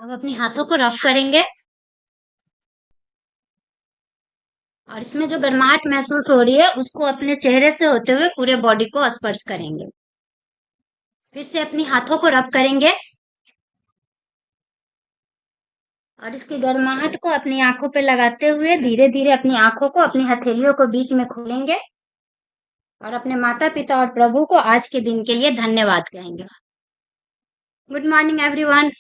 अब अपने हाथों को रफ करेंगे और इसमें जो गर्माहट महसूस हो रही है उसको अपने चेहरे से होते हुए पूरे बॉडी को स्पर्श करेंगे। फिर से अपनी हाथों को रब करेंगे और इसकी गर्माहट को अपनी आंखों पे लगाते हुए धीरे धीरे अपनी आंखों को अपनी हथेलियों को बीच में खोलेंगे और अपने माता पिता और प्रभु को आज के दिन के लिए धन्यवाद कहेंगे। Good morning everyone.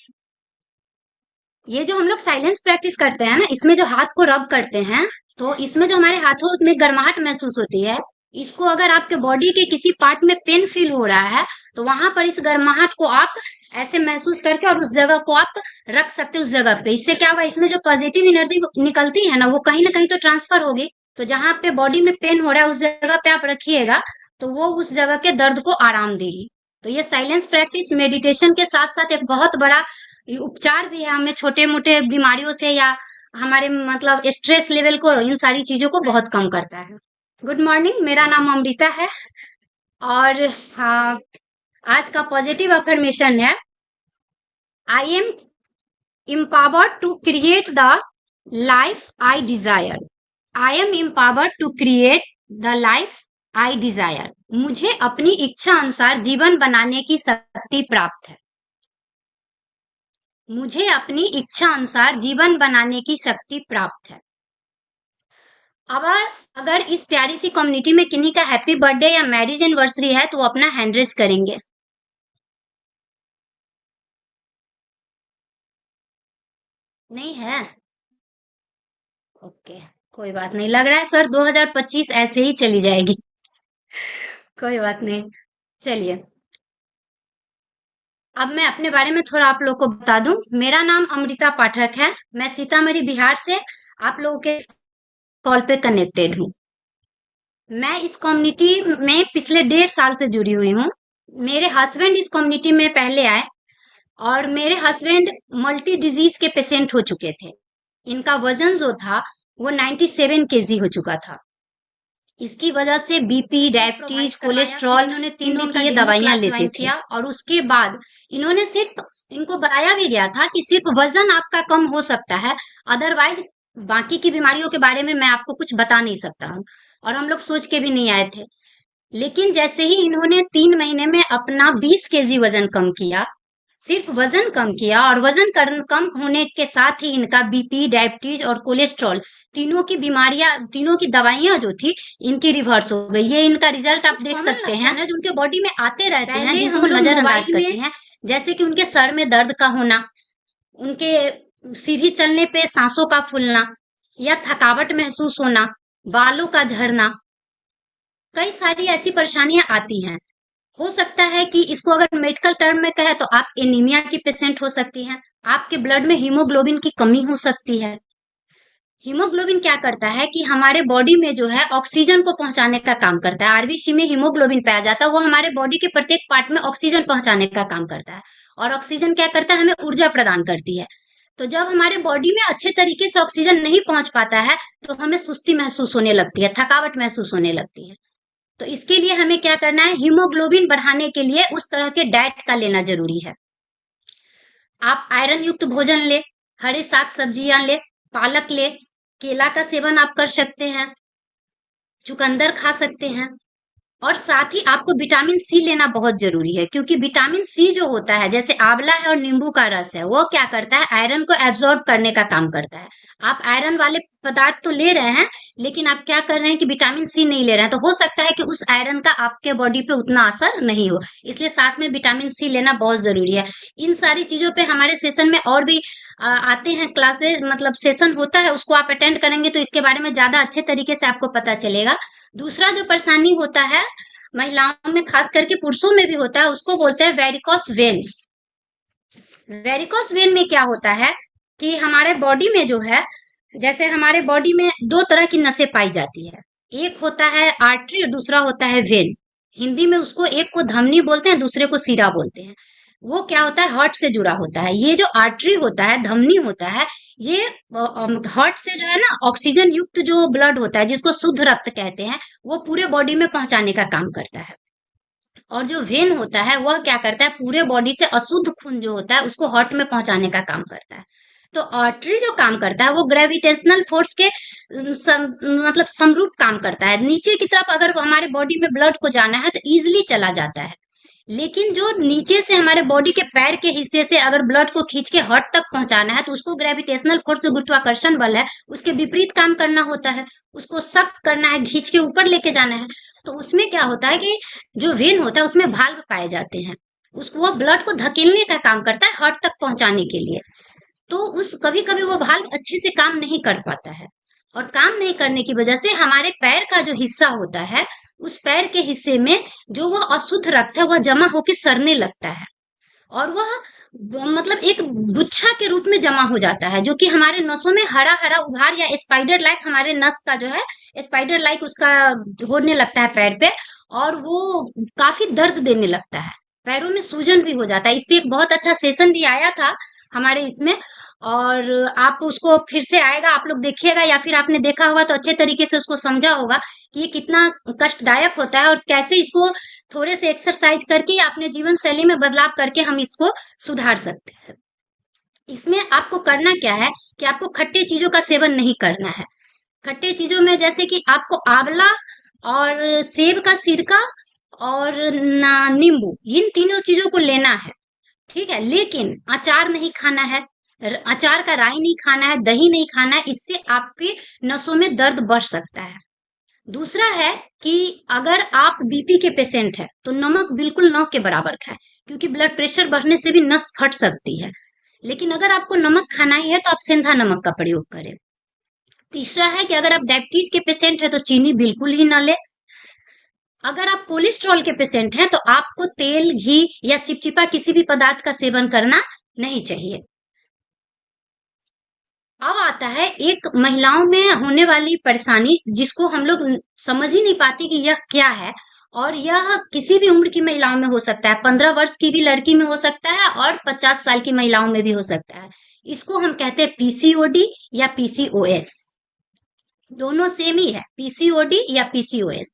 ये जो हम लोग साइलेंस प्रैक्टिस करते हैं ना, इसमें जो हाथ को रब करते हैं तो इसमें जो हमारे हाथों में गर्माहट महसूस होती है, इसको अगर आपके बॉडी के किसी पार्ट में पेन फील हो रहा है तो वहां पर इस गर्माहट को आप ऐसे महसूस करके और उस जगह को आप रख सकते हैं उस जगह पे। इससे क्या होगा, इसमें जो पॉजिटिव एनर्जी निकलती है ना, वो कहीं ना कहीं तो ट्रांसफर होगी। तो जहां पे बॉडी में पेन हो रहा है उस जगह पे आप रखिएगा तो वो उस जगह के दर्द को आराम देगी। तो ये साइलेंस प्रैक्टिस मेडिटेशन के साथ साथ एक बहुत बड़ा ये उपचार भी है, हमें छोटे मोटे बीमारियों से या हमारे मतलब स्ट्रेस लेवल को, इन सारी चीजों को बहुत कम करता है। गुड मॉर्निंग, मेरा नाम अमृता है और हाँ, आज का पॉजिटिव अफर्मेशन है I am empowered to create the life I desire. I am empowered to create the life I desire. मुझे अपनी इच्छा अनुसार जीवन बनाने की शक्ति प्राप्त है। मुझे अपनी इच्छा अनुसार जीवन बनाने की शक्ति प्राप्त है। अब अगर इस प्यारी सी कम्युनिटी में किन्हीं का हैप्पी बर्थडे या मैरिज एनिवर्सरी है तो वो अपना हैंड रेस करेंगे। नहीं है? ओके, कोई बात नहीं। लग रहा है सर 2025 ऐसे ही चली जाएगी। कोई बात नहीं, चलिए अब मैं अपने बारे में थोड़ा आप लोग को बता दूं। मेरा नाम अमृता पाठक है। मैं सीतामढ़ी बिहार से आप लोगों के कॉल पे कनेक्टेड हूँ। मैं इस कम्युनिटी में पिछले 1.5 साल से जुड़ी हुई हूँ। मेरे हस्बैंड इस कम्युनिटी में पहले आए और मेरे हस्बैंड मल्टी डिजीज के पेशेंट हो चुके थे। इनका वजन जो था वो 97 केजी हो चुका था। इसकी वजह से बीपी, डायबिटीज, कोलेस्ट्रॉल, इन्होंने 3 दिन की ये दवाइयां लेते थे और उसके बाद इन्होंने सिर्फ, इनको बताया भी गया था कि सिर्फ वजन आपका कम हो सकता है, अदरवाइज बाकी की बीमारियों के बारे में मैं आपको कुछ बता नहीं सकता हूँ और हम लोग सोच के भी नहीं आए थे। लेकिन जैसे ही इन्होंने 3 महीने में अपना 20 केजी वजन कम किया, सिर्फ वजन कम किया और वजन कम होने के साथ ही इनका बीपी, डायबिटीज और कोलेस्ट्रॉल, तीनों की बीमारियां, तीनों की दवाइयां जो थी इनकी रिवर्स हो गई। ये इनका रिजल्ट आप देख सकते हैं ना, जो उनके बॉडी में आते रहते हैं जिनको नजरअंदाज करते हैं, जैसे कि उनके सर में दर्द का होना, उनके सीढ़ी चलने पे सांसों का फूलना या थकावट महसूस होना, बालों का झड़ना, कई सारी ऐसी परेशानियां आती हैं। हो सकता है कि इसको अगर मेडिकल टर्म में कहे तो आप एनीमिया की पेशेंट हो सकती हैं, आपके ब्लड में हीमोग्लोबिन की कमी हो सकती है। हीमोग्लोबिन क्या करता है कि हमारे बॉडी में जो है ऑक्सीजन को पहुंचाने का काम करता है। आरबीसी में हीमोग्लोबिन पाया जाता है, वो हमारे बॉडी के प्रत्येक पार्ट में ऑक्सीजन पहुंचाने का काम करता है और ऑक्सीजन क्या करता है, हमें ऊर्जा प्रदान करती है। तो जब हमारे बॉडी में अच्छे तरीके से ऑक्सीजन नहीं पहुंच पाता है तो हमें सुस्ती महसूस होने लगती है, थकावट महसूस होने लगती है। तो इसके लिए हमें क्या करना है, हीमोग्लोबिन बढ़ाने के लिए उस तरह के डाइट का लेना जरूरी है। आप आयरन युक्त भोजन ले, हरे साग सब्जियां ले, पालक ले, केला का सेवन आप कर सकते हैं, चुकंदर खा सकते हैं और साथ ही आपको विटामिन सी लेना बहुत जरूरी है, क्योंकि विटामिन सी जो होता है, जैसे आंवला है और नींबू का रस है, वो क्या करता है, आयरन को एब्जॉर्ब करने का काम करता है। आप आयरन वाले पदार्थ तो ले रहे हैं लेकिन आप क्या कर रहे हैं कि विटामिन सी नहीं ले रहे हैं, तो हो सकता है कि उस आयरन का आपके बॉडी पे उतना असर नहीं हो। इसलिए साथ में विटामिन सी लेना बहुत जरूरी है। इन सारी चीजों पे हमारे सेशन में और भी आते हैं क्लासेस, मतलब सेशन होता है, उसको आप अटेंड करेंगे तो इसके बारे में ज्यादा अच्छे तरीके से आपको पता चलेगा। दूसरा जो परेशानी होता है महिलाओं में, खास करके पुरुषों में भी होता है, उसको बोलते हैं वेरिकोस वेन। वेरिकोस वेन में क्या होता है कि हमारे बॉडी में जो है, जैसे हमारे बॉडी में 2 तरह की नसें पाई जाती है, एक होता है आर्टरी और दूसरा होता है वेन। हिंदी में उसको एक को धमनी बोलते हैं, दूसरे को सीरा बोलते हैं। वो क्या होता है, हार्ट से जुड़ा होता है। ये जो आर्टरी होता है, धमनी होता है, ये हार्ट से जो है ना ऑक्सीजन युक्त जो ब्लड होता है जिसको शुद्ध रक्त कहते हैं, वो पूरे बॉडी में पहुंचाने का काम करता है। और जो वेन होता है वह क्या करता है, पूरे बॉडी से अशुद्ध खून जो होता है उसको हार्ट में पहुंचाने का काम करता है। तो आर्टरी जो काम करता है वो ग्रेविटेशनल फोर्स के मतलब समरूप काम करता है। नीचे की तरफ अगर हमारे बॉडी में ब्लड को जाना है तो इजिली चला जाता है, लेकिन जो नीचे से हमारे बॉडी के पैर के हिस्से से अगर ब्लड को खींच के हार्ट तक पहुंचाना है तो उसको ग्रेविटेशनल फोर्स, जो गुरुत्वाकर्षण बल है, उसके विपरीत काम करना होता है। उसको सख्त करना है, खींच के ऊपर लेके जाना है। तो उसमें क्या होता है कि जो वेन होता है उसमें भाल्व पाए जाते हैं, उसको वो ब्लड को धकेलने का काम करता है हार्ट तक पहुंचाने के लिए। तो उस कभी कभी वो भाल्व अच्छे से काम नहीं कर पाता है, और काम नहीं करने की वजह से हमारे पैर का जो हिस्सा होता है, उस पैर के हिस्से में जो वह अशुद्ध रक्त है वह जमा होकर सड़ने लगता है, और वह मतलब एक गुच्छा के रूप में जमा हो जाता है, जो कि हमारे नसों में हरा हरा उभार या स्पाइडर लाइक, हमारे नस का जो है स्पाइडर लाइक उसका होने लगता है पैर पे, और वो काफी दर्द देने लगता है। पैरों में सूजन भी हो जाता है। इस पे एक बहुत अच्छा सेशन भी आया था हमारे इसमें, और आप उसको फिर से आएगा, आप लोग देखिएगा, या फिर आपने देखा होगा तो अच्छे तरीके से उसको समझा होगा कि ये कितना कष्टदायक होता है और कैसे इसको थोड़े से एक्सरसाइज करके या अपने जीवन शैली में बदलाव करके हम इसको सुधार सकते हैं। इसमें आपको करना क्या है कि आपको खट्टे चीजों का सेवन नहीं करना है। खट्टे चीजों में जैसे कि आपको आंवला और सेब का सिरका और नींबू, इन तीनों चीजों को लेना है, ठीक है। लेकिन अचार नहीं खाना है, अचार का राई नहीं खाना है, दही नहीं खाना है, इससे आपके नसों में दर्द बढ़ सकता है। दूसरा है कि अगर आप बीपी के पेशेंट है तो नमक बिल्कुल न के बराबर खाएं, क्योंकि ब्लड प्रेशर बढ़ने से भी नस फट सकती है। लेकिन अगर आपको नमक खाना ही है तो आप सेंधा नमक का प्रयोग करें। तीसरा है कि अगर आप डायबिटीज के पेशेंट है तो चीनी बिल्कुल ही न ले। अगर आप कोलेस्ट्रॉल के पेशेंट हैं तो आपको तेल, घी या चिपचिपा किसी भी पदार्थ का सेवन करना नहीं चाहिए। अब आता है एक महिलाओं में होने वाली परेशानी, जिसको हम लोग समझ ही नहीं पाते कि यह क्या है, और यह किसी भी उम्र की महिलाओं में हो सकता है। 15 वर्ष की भी लड़की में हो सकता है और 50 साल की महिलाओं में भी हो सकता है। इसको हम कहते हैं पीसीओडी या पीसीओएस। दोनों सेम ही है, पीसीओडी या पीसीओएस।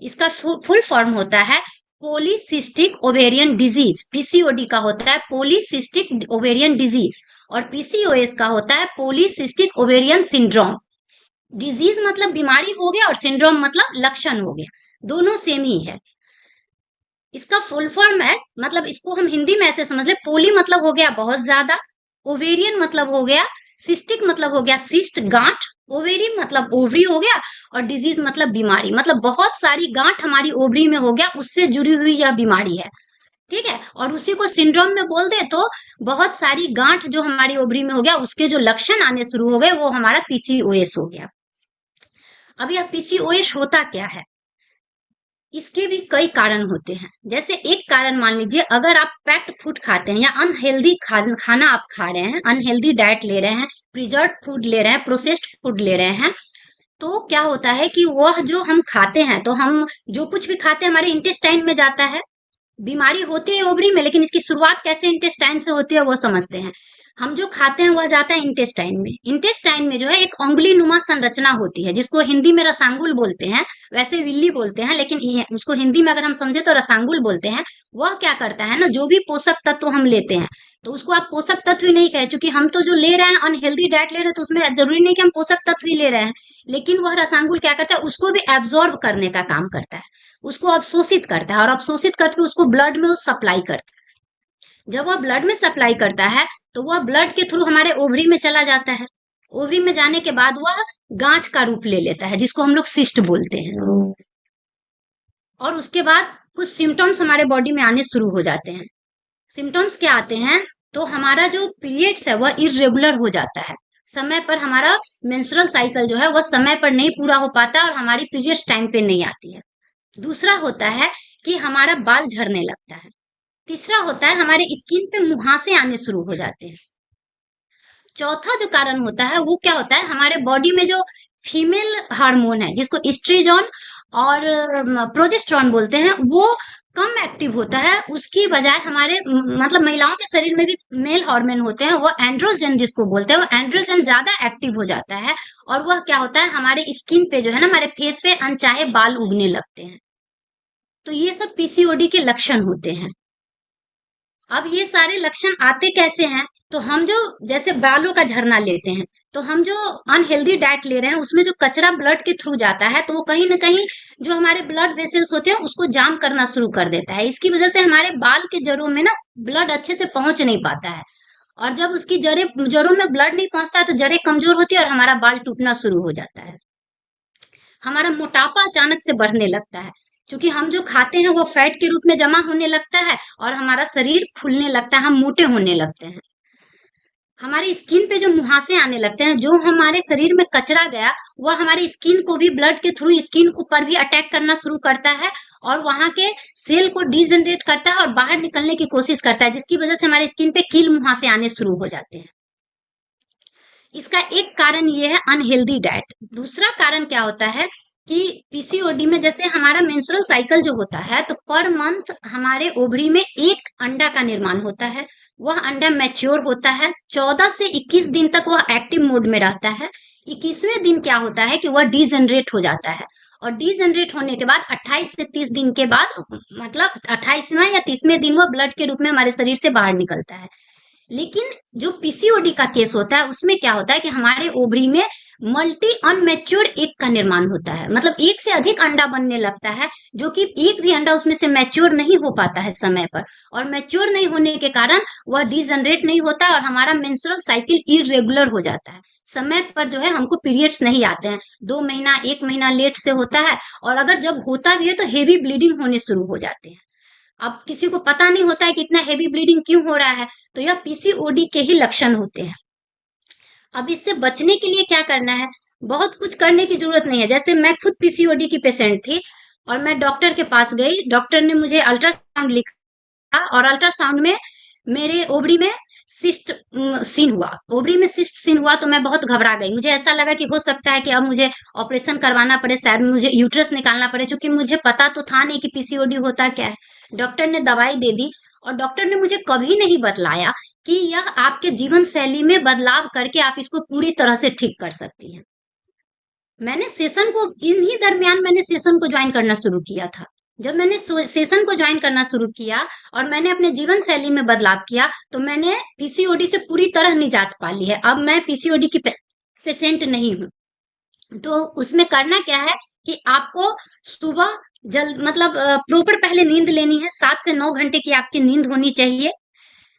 इसका फुल फॉर्म होता है पॉलीसिस्टिक ओवेरियन डिजीज। पीसीओडी का होता है पॉलीसिस्टिक ओवेरियन डिजीज, और पीसीओएस का होता है पॉलीसिस्टिक ओवेरियन सिंड्रोम। डिजीज मतलब बीमारी हो गया और सिंड्रोम मतलब लक्षण हो गया, दोनों सेम ही है। इसका फुल फॉर्म है, मतलब इसको हम हिंदी में ऐसे समझ ले, पोली मतलब हो गया बहुत ज्यादा, ओवेरियन मतलब हो गया, सिस्टिक मतलब हो गया सिस्ट गांठ, ओवेरी मतलब ओवरी हो गया, और डिजीज मतलब बीमारी, मतलब बहुत सारी गांठ हमारी ओवरी में हो गया, उससे जुड़ी हुई यह बीमारी है, ठीक है। और उसी को सिंड्रोम में बोल दे तो बहुत सारी गांठ जो हमारी ओवरी में हो गया, उसके जो लक्षण आने शुरू हो गए, वो हमारा पीसीओएस हो गया। अब यह पीसीओएस होता क्या है, इसके भी कई कारण होते हैं। जैसे एक कारण मान लीजिए, अगर आप पैक्ड फूड खाते हैं या अनहेल्दी खाना आप खा रहे हैं, अनहेल्दी डाइट ले रहे हैं, प्रिजर्व फूड ले रहे हैं, प्रोसेस्ड फूड ले रहे हैं, तो क्या होता है कि वह जो हम खाते हैं, तो हम जो कुछ भी खाते हैं हमारे इंटेस्टाइन में जाता है। बीमारी होती है ओवरी में, लेकिन इसकी शुरुआत कैसे इंटेस्टाइन से होती है वो समझते हैं। हम जो खाते हैं वह जाता है इंटेस्टाइन में। इंटेस्टाइन में जो है एक उंगली नुमा संरचना होती है, जिसको हिंदी में रसांगुल बोलते हैं, वैसे विल्ली बोलते हैं, लेकिन उसको हिंदी में अगर हम समझे तो रसांगुल बोलते हैं। वह क्या करता है ना, जो भी पोषक तत्व हम लेते हैं, तो उसको आप पोषक तत्व ही नहीं कहे, क्योंकि हम तो जो ले रहे हैं अनहेल्दी डाइट ले रहे हैं, तो उसमें जरूरी नहीं कि हम पोषक तत्व ही ले रहे हैं, लेकिन वह रसांगुल क्या करता है, उसको भी एब्जॉर्ब करने का काम करता है, उसको अवशोषित करता है, और अवशोषित करके उसको ब्लड में सप्लाई करता है। जब वह ब्लड में सप्लाई करता है तो वह ब्लड के थ्रू हमारे ओवरी में चला जाता है। ओवरी में जाने के बाद वह गांठ का रूप ले लेता है, जिसको हम लोग सिस्ट बोलते हैं, और उसके बाद कुछ सिम्टम्स हमारे बॉडी में आने शुरू हो जाते हैं। सिम्टम्स क्या आते हैं, तो हमारा जो पीरियड्स है वह इरेगुलर हो जाता है, समय पर हमारा मेंस्ट्रुअल साइकिल जो है वह समय पर नहीं पूरा हो पाता और हमारी पीरियड्स टाइम पे नहीं आती है। दूसरा होता है कि हमारा बाल झड़ने लगता है। तीसरा होता है हमारे स्किन पे मुहासे आने शुरू हो जाते हैं। चौथा जो कारण होता है वो क्या होता है, हमारे बॉडी में जो फीमेल हार्मोन है, जिसको एस्ट्रोजन और प्रोजेस्टेरोन बोलते हैं, वो कम एक्टिव होता है। उसकी बजाय हमारे मतलब महिलाओं के शरीर में भी मेल हार्मोन होते हैं, वो एंड्रोजन जिसको बोलते हैं, वो एंड्रोजन ज्यादा एक्टिव हो जाता है, और वह क्या होता है, हमारे स्किन पे जो है ना, हमारे फेस पे अनचाहे बाल उगने लगते हैं। तो ये सब पीसीओडी के लक्षण होते हैं। अब ये सारे लक्षण आते कैसे हैं? तो हम जो जैसे बालों का झड़ना लेते हैं, तो हम जो अनहेल्दी डाइट ले रहे हैं उसमें जो कचरा ब्लड के थ्रू जाता है, तो वो कहीं ना कहीं जो हमारे ब्लड वेसल्स होते हैं उसको जाम करना शुरू कर देता है। इसकी वजह से हमारे बाल के जड़ों में ना ब्लड अच्छे से पहुंच नहीं पाता है, और जब उसकी जड़ों में ब्लड नहीं पहुंचता है तो जड़ें कमजोर होती है और हमारा बाल टूटना शुरू हो जाता है। हमारा मोटापा अचानक से बढ़ने लगता है, क्योंकि हम जो खाते हैं वो फैट के रूप में जमा होने लगता है और हमारा शरीर फूलने लगता है, हम मोटे होने लगते हैं। हमारी स्किन पे जो मुहासे आने लगते हैं, जो हमारे शरीर में कचरा गया वह हमारी स्किन को भी ब्लड के थ्रू स्किन को पर भी अटैक करना शुरू करता है और वहां के सेल को डिजनरेट करता है और बाहर निकलने की कोशिश करता है, जिसकी वजह से हमारे स्किन पे कील मुहासे आने शुरू हो जाते हैं। इसका एक कारण ये है अनहेल्दी डाइट। दूसरा कारण क्या होता है कि पीसीओडी में जैसे हमारा मेंस्ट्रुअल साइकिल जो होता है, तो पर मंथ हमारे ओवरी में एक अंडा का निर्माण होता है। वह अंडा मैच्योर होता है, 14 से 21 दिन तक वह एक्टिव मोड में रहता है। 21वें दिन क्या होता है कि वह डीजनरेट हो जाता है, और डीजनरेट होने के बाद 28 से 30 दिन के बाद, मतलब 28वां या 30वें दिन वह ब्लड के रूप में हमारे शरीर से बाहर निकलता है। लेकिन जो पीसीओडी का केस होता है उसमें क्या होता है कि हमारे ओवरी में मल्टी अनमेच्योर्ड एग का निर्माण होता है, मतलब एक से अधिक अंडा बनने लगता है, जो कि एक भी अंडा उसमें से मैच्योर नहीं हो पाता है समय पर, और मैच्योर नहीं होने के कारण वह डिजनरेट नहीं होता और हमारा मेंस्ट्रुअल साइकिल इरेगुलर हो जाता है। समय पर जो है हमको पीरियड्स नहीं आते हैं, 2 महीना 1 महीना लेट से होता है, और अगर जब होता भी है तो हेवी ब्लीडिंग होने शुरू हो जाते हैं। अब किसी को पता नहीं होता है कि इतना हेवी ब्लीडिंग क्यों हो रहा है, तो यह पीसीओडी के ही लक्षण होते हैं। अब इससे बचने के लिए क्या करना है? बहुत कुछ करने की जरूरत नहीं है। जैसे मैं खुद पीसीओडी की पेशेंट थी और मैं डॉक्टर के पास गई, डॉक्टर ने मुझे अल्ट्रासाउंड लिखा और अल्ट्रासाउंड में मेरे ओवरी में सिस्ट सीन हुआ। ओवरी में सिस्ट सीन हुआ तो मैं बहुत घबरा गई। मुझे ऐसा लगा कि हो सकता है कि अब मुझे ऑपरेशन करवाना पड़े, शायद मुझे यूट्रस निकालना पड़े, क्योंकि मुझे पता तो था नहीं कि पीसीओडी होता क्या है। डॉक्टर ने दवाई दे दी और डॉक्टर ने मुझे कभी नहीं बतलाया कि यह आपके जीवन शैली में बदलाव करके आप इसको पूरी तरह से ठीक कर सकती हैं। मैंने सेशन को इन्हीं दरमियान मैंने सेशन को ज्वाइन करना शुरू किया था। जब मैंने सेशन को ज्वाइन करना शुरू किया और मैंने अपने जीवन शैली में बदलाव किया, तो मैंने पीसीओडी से पूरी तरह निजात पा ली है। अब मैं पीसीओडी की पेशेंट नहीं हूँ। तो उसमें करना क्या है कि आपको सुबह जल्द, मतलब प्रॉपर पहले नींद लेनी है। 7 से 9 घंटे की आपकी नींद होनी चाहिए।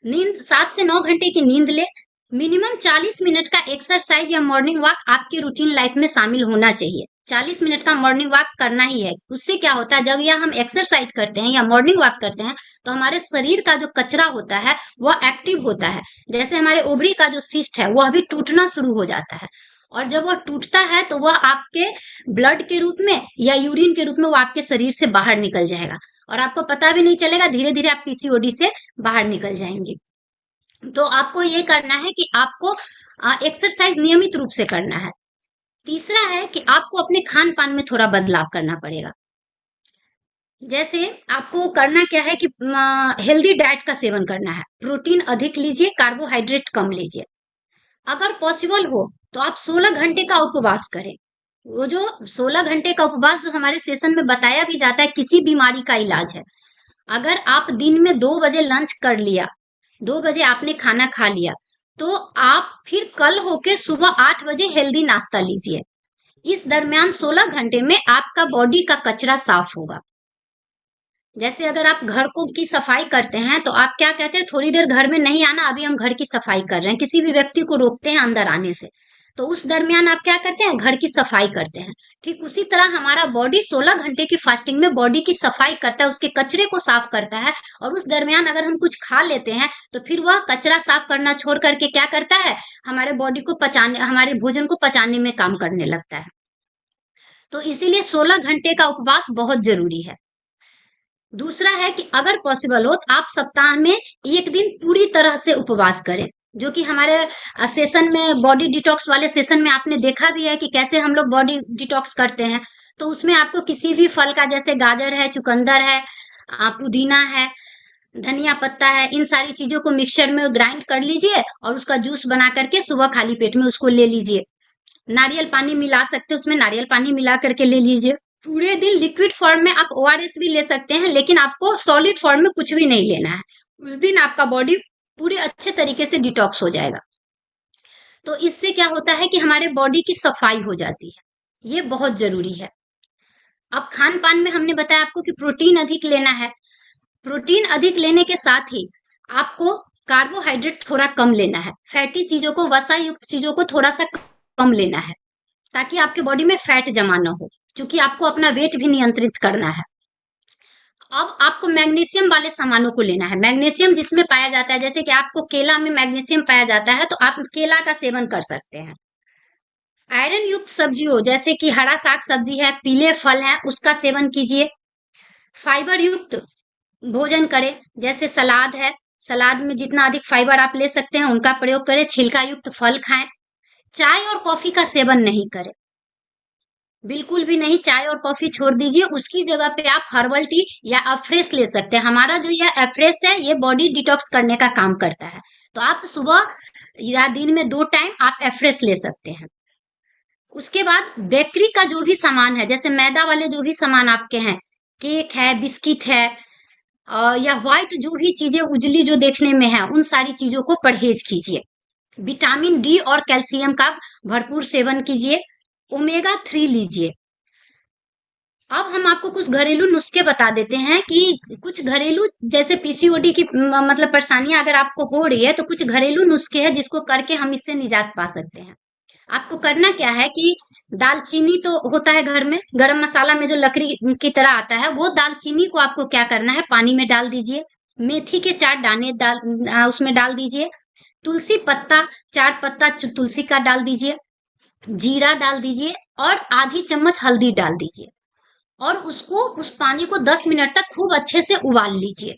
नींद 7 से 9 घंटे की नींद ले, मिनिमम 40 मिनट का एक्सरसाइज या मॉर्निंग वॉक आपकी रूटीन लाइफ में शामिल होना चाहिए। 40 मिनट का मॉर्निंग वॉक करना ही है। उससे क्या होता है, जब यह हम एक्सरसाइज करते हैं या मॉर्निंग वॉक करते हैं तो हमारे शरीर का जो कचरा होता है वह एक्टिव होता है। जैसे हमारे ओवरी का जो सिस्ट है वह भी टूटना शुरू हो जाता है, और जब वह टूटता है तो वह आपके ब्लड के रूप में या यूरिन के रूप में वो आपके शरीर से बाहर निकल जाएगा, और आपको पता भी नहीं चलेगा। धीरे धीरे आप पीसीओडी से बाहर निकल जाएंगे। तो आपको ये करना है कि आपको एक्सरसाइज नियमित रूप से करना है। तीसरा है कि आपको अपने खान पान में थोड़ा बदलाव करना पड़ेगा। जैसे आपको करना क्या है कि हेल्दी डाइट का सेवन करना है। प्रोटीन अधिक लीजिए, कार्बोहाइड्रेट कम लीजिए। अगर पॉसिबल हो तो आप 16 घंटे का उपवास करें। वो जो 16 घंटे का उपवास जो हमारे सेशन में बताया भी जाता है, किसी बीमारी का इलाज है। अगर आप दिन में 2 बजे लंच कर लिया, 2 बजे आपने खाना खा लिया, तो आप फिर कल होके सुबह 8 बजे हेल्दी नाश्ता लीजिए। इस दरमियान 16 घंटे में आपका बॉडी का कचरा साफ होगा। जैसे अगर आप घर को की सफाई करते हैं तो आप क्या कहते हैं, थोड़ी देर घर में नहीं आना, अभी हम घर की सफाई कर रहे हैं। किसी भी व्यक्ति को रोकते हैं अंदर आने से, तो उस दरमियान आप क्या करते हैं, घर की सफाई करते हैं। ठीक उसी तरह हमारा बॉडी 16 घंटे की फास्टिंग में बॉडी की सफाई करता है, उसके कचरे को साफ करता है, और उस दरमियान अगर हम कुछ खा लेते हैं तो फिर वह कचरा साफ करना छोड़ करके क्या करता है, हमारे बॉडी को पचाने, हमारे भोजन को पचाने में काम करने लगता है। तो इसीलिए 16 घंटे का उपवास बहुत जरूरी है। दूसरा है कि अगर पॉसिबल हो तो आप सप्ताह में एक दिन पूरी तरह से उपवास करें, जो कि हमारे सेशन में, बॉडी डिटॉक्स वाले सेशन में आपने देखा भी है कि कैसे हम लोग बॉडी डिटॉक्स करते हैं। तो उसमें आपको किसी भी फल का, जैसे गाजर है, चुकंदर है, पुदीना है, धनिया पत्ता है, इन सारी चीजों को मिक्सचर में ग्राइंड कर लीजिए और उसका जूस बना करके सुबह खाली पेट में उसको ले लीजिए। नारियल पानी मिला सकते हैं, उसमें नारियल पानी मिला करके ले लीजिए। पूरे दिन लिक्विड फॉर्म में आप ओआरएस भी ले सकते हैं, लेकिन आपको सॉलिड फॉर्म में कुछ भी नहीं लेना है। उस दिन आपका बॉडी पूरे अच्छे तरीके से डिटॉक्स हो जाएगा। तो इससे क्या होता है कि हमारे बॉडी की सफाई हो जाती है, ये बहुत जरूरी है। अब खान पान में हमने बताया आपको कि प्रोटीन अधिक लेना है। प्रोटीन अधिक लेने के साथ ही आपको कार्बोहाइड्रेट थोड़ा कम लेना है, फैटी चीजों को, वसा युक्त चीजों को थोड़ा सा कम लेना है, ताकि आपके बॉडी में फैट जमा ना हो, क्योंकि आपको अपना वेट भी नियंत्रित करना है। अब आपको मैग्नीशियम वाले सामानों को लेना है। मैग्नीशियम जिसमें पाया जाता है, जैसे कि आपको केला में मैग्नीशियम पाया जाता है, तो आप केला का सेवन कर सकते हैं। आयरन युक्त सब्जियों जैसे कि हरा साग सब्जी है, पीले फल है, उसका सेवन कीजिए। फाइबर युक्त भोजन करें, जैसे सलाद है, सलाद में जितना अधिक फाइबर आप ले सकते हैं उनका प्रयोग करें। छिलका युक्त फल खाएं। चाय और कॉफी का सेवन नहीं करें, बिल्कुल भी नहीं। चाय और कॉफी छोड़ दीजिए, उसकी जगह पे आप हर्बल टी या अफ्रेश ले सकते हैं। हमारा जो यह अफ्रेश है, ये बॉडी डिटॉक्स करने का काम करता है। तो आप सुबह या दिन में 2 टाइम आप अफ्रेश ले सकते हैं। उसके बाद बेकरी का जो भी सामान है, जैसे मैदा वाले जो भी सामान आपके हैं, केक है, बिस्किट है, या व्हाइट जो भी चीजें उजली जो देखने में है, उन सारी चीजों को परहेज कीजिए। विटामिन डी और कैल्शियम का भरपूर सेवन कीजिए। ओमेगा 3 लीजिए। अब हम आपको कुछ घरेलू नुस्खे बता देते हैं कि कुछ घरेलू, जैसे पीसीओडी की मतलब परेशानियां अगर आपको हो रही है, तो कुछ घरेलू नुस्खे हैं जिसको करके हम इससे निजात पा सकते हैं। आपको करना क्या है कि दालचीनी तो होता है घर में, गरम मसाला में जो लकड़ी की तरह आता है, वो दालचीनी को आपको क्या करना है, पानी में डाल दीजिए। मेथी के 4 दाने उसमें डाल दीजिए। तुलसी पत्ता, 4 पत्ता तुलसी का डाल दीजिए। जीरा डाल दीजिए और आधी चम्मच हल्दी डाल दीजिए, और उसको, उस पानी को 10 मिनट तक खूब अच्छे से उबाल लीजिए।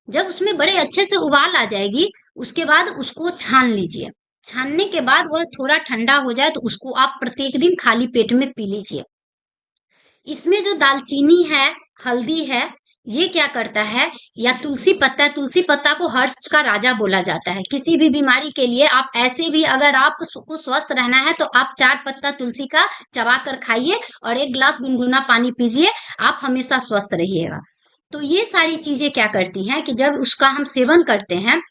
जब उसमें बड़े अच्छे से उबाल आ जाएगी, उसके बाद उसको छान लीजिए। छानने के बाद वह थोड़ा ठंडा हो जाए, तो उसको आप प्रत्येक दिन खाली पेट में पी लीजिए। इसमें जो दालचीनी है, हल्दी है, ये क्या करता है, या तुलसी पत्ता, तुलसी पत्ता को हर्ष का राजा बोला जाता है। किसी भी बीमारी के लिए आप ऐसे भी, अगर आपको स्वस्थ रहना है, तो आप 4 पत्ता तुलसी का चबा कर खाइए और 1 गिलास गुनगुना पानी पीजिए, आप हमेशा स्वस्थ रहिएगा। तो ये सारी चीजें क्या करती हैं कि जब उसका हम सेवन करते हैं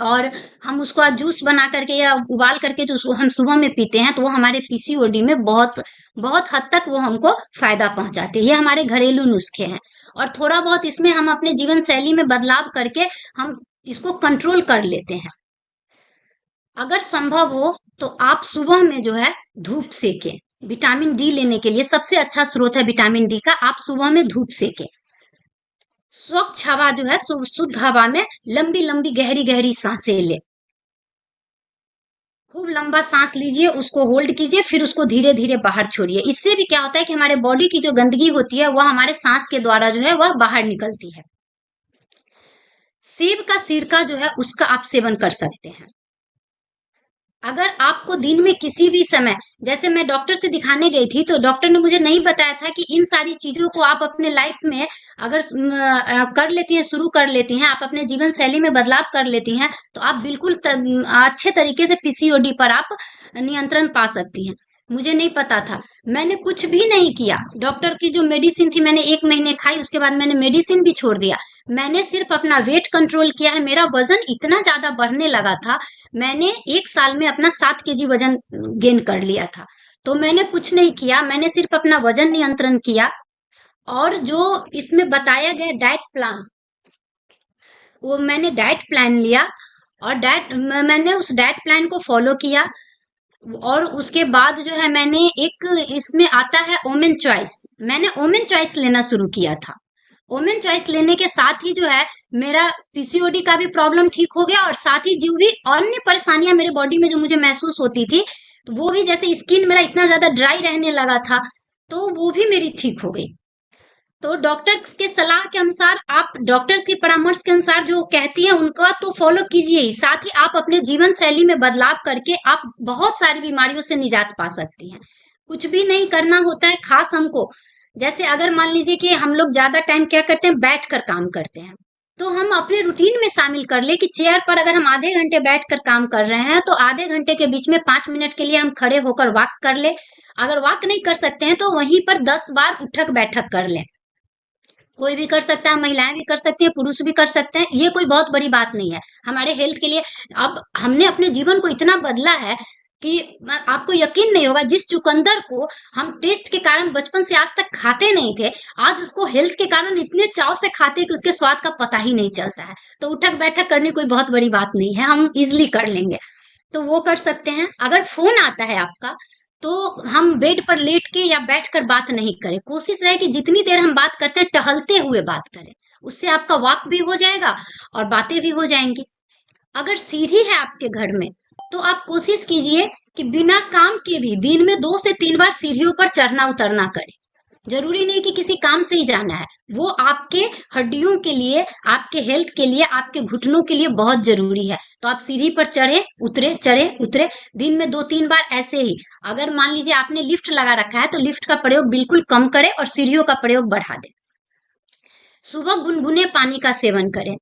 और हम उसको जूस बना करके या उबाल करके जो उसको हम सुबह में पीते हैं, तो वो हमारे पीसीओडी में बहुत बहुत हद तक वो हमको फायदा पहुंचाते हैं। ये हमारे घरेलू नुस्खे हैं, और थोड़ा बहुत इसमें हम अपने जीवन शैली में बदलाव करके हम इसको कंट्रोल कर लेते हैं। अगर संभव हो तो आप सुबह में जो है धूप सेके। विटामिन डी लेने के लिए सबसे अच्छा स्रोत है विटामिन डी का, आप सुबह में धूप सेके। स्वच्छ हवा जो है, शुद्ध हवा में लंबी लंबी गहरी गहरी सांसें ले। खूब लंबा सांस लीजिए, उसको होल्ड कीजिए, फिर उसको धीरे धीरे बाहर छोड़िए। इससे भी क्या होता है कि हमारे बॉडी की जो गंदगी होती है, वह हमारे सांस के द्वारा जो है वह बाहर निकलती है। सेब का सिरका जो है, उसका आप सेवन कर सकते हैं। अगर आपको दिन में किसी भी समय, जैसे मैं डॉक्टर से दिखाने गई थी, तो डॉक्टर ने मुझे नहीं बताया था कि इन सारी चीजों को आप अपने लाइफ में अगर कर लेती हैं, शुरू कर लेती हैं, आप अपने जीवन शैली में बदलाव कर लेती हैं, तो आप बिल्कुल अच्छे तरीके से पीसीओडी पर आप नियंत्रण पा सकती हैं। मुझे नहीं पता था, मैंने कुछ भी नहीं किया। डॉक्टर की जो मेडिसिन थी, मैंने 1 महीने खाई, उसके बाद मैंने मेडिसिन भी छोड़ दिया। मैंने सिर्फ अपना वेट कंट्रोल किया है। मेरा वजन इतना ज्यादा बढ़ने लगा था, मैंने 1 साल में अपना 7 केजी वजन गेन कर लिया था। तो मैंने कुछ नहीं किया, मैंने सिर्फ अपना वजन नियंत्रण किया, और जो इसमें बताया गया डाइट प्लान, वो मैंने डाइट प्लान लिया, और मैंने उस डाइट प्लान को फॉलो किया। और उसके बाद जो है, मैंने एक इसमें आता है ओमेन चॉइस, मैंने ओमेन चॉइस लेना शुरू किया था। ओमेन चॉइस लेने के साथ ही जो है, मेरा पीसीओडी का भी प्रॉब्लम ठीक हो गया, और साथ ही जो भी अन्य परेशानियां मेरे बॉडी में जो मुझे महसूस होती थी, तो वो भी, जैसे स्किन मेरा इतना ज्यादा ड्राई रहने लगा था, तो वो भी मेरी ठीक हो गई। तो डॉक्टर के सलाह के अनुसार, आप डॉक्टर के परामर्श के अनुसार जो कहती है उनका तो फॉलो कीजिए ही, साथ ही आप अपने जीवन शैली में बदलाव करके आप बहुत सारी बीमारियों से निजात पा सकती हैं। कुछ भी नहीं करना होता है खास हमको। जैसे अगर मान लीजिए कि हम लोग ज्यादा टाइम क्या करते हैं, बैठ कर काम करते हैं, तो हम अपने रूटीन में शामिल कर ले कि चेयर पर अगर हम आधे घंटे बैठकर काम कर रहे हैं तो आधे घंटे के बीच में 5 मिनट के लिए हम खड़े होकर वॉक कर ले। अगर वॉक नहीं कर सकते हैं तो वहीं पर 10 बार उठक बैठक कर ले। कोई भी कर सकता है, महिलाएं भी कर सकती हैं, पुरुष भी कर सकते हैं, ये कोई बहुत बड़ी बात नहीं है हमारे हेल्थ के लिए। अब हमने अपने जीवन को इतना बदला है कि आपको यकीन नहीं होगा, जिस चुकंदर को हम टेस्ट के कारण बचपन से आज तक खाते नहीं थे, आज उसको हेल्थ के कारण इतने चाव से खाते हैं कि उसके स्वाद का पता ही नहीं चलता है। तो उठक बैठक करनी कोई बहुत बड़ी बात नहीं है, हम इजिली कर लेंगे। तो वो कर सकते हैं। अगर फोन आता है आपका तो हम बेड पर लेट के या बैठकर बात नहीं करें। कोशिश रहे कि जितनी देर हम बात करते हैं टहलते हुए बात करें, उससे आपका वॉक भी हो जाएगा और बातें भी हो जाएंगी। अगर सीढ़ी है आपके घर में तो आप कोशिश कीजिए कि बिना काम के भी दिन में 2 से 3 बार सीढ़ियों पर चढ़ना उतरना करें। जरूरी नहीं कि किसी काम से ही जाना है, वो आपके हड्डियों के लिए, आपके हेल्थ के लिए, आपके घुटनों के लिए बहुत जरूरी है। तो आप सीढ़ी पर चढ़े उतरे, दिन में 2-3 बार ऐसे ही। अगर मान लीजिए आपने लिफ्ट लगा रखा है तो लिफ्ट का प्रयोग बिल्कुल कम करें और सीढ़ियों का प्रयोग बढ़ा दें। सुबह गुनगुने पानी का सेवन करें।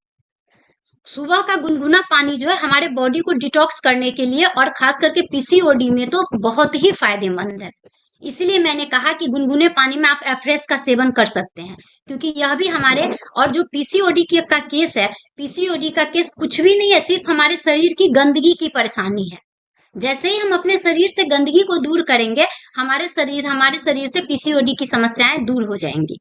सुबह का गुनगुना पानी जो है हमारे बॉडी को डिटॉक्स करने के लिए और खास करके पीसीओडी में तो बहुत ही फायदेमंद है। इसीलिए मैंने कहा कि गुनगुने पानी में आप एफ्रेस का सेवन कर सकते हैं, क्योंकि यह भी हमारे, और जो पीसीओडी का केस है, पीसीओडी का केस कुछ भी नहीं है, सिर्फ हमारे शरीर की गंदगी की परेशानी है। जैसे ही हम अपने शरीर से गंदगी को दूर करेंगे, हमारे शरीर से पीसीओडी की समस्याएं दूर हो जाएंगी।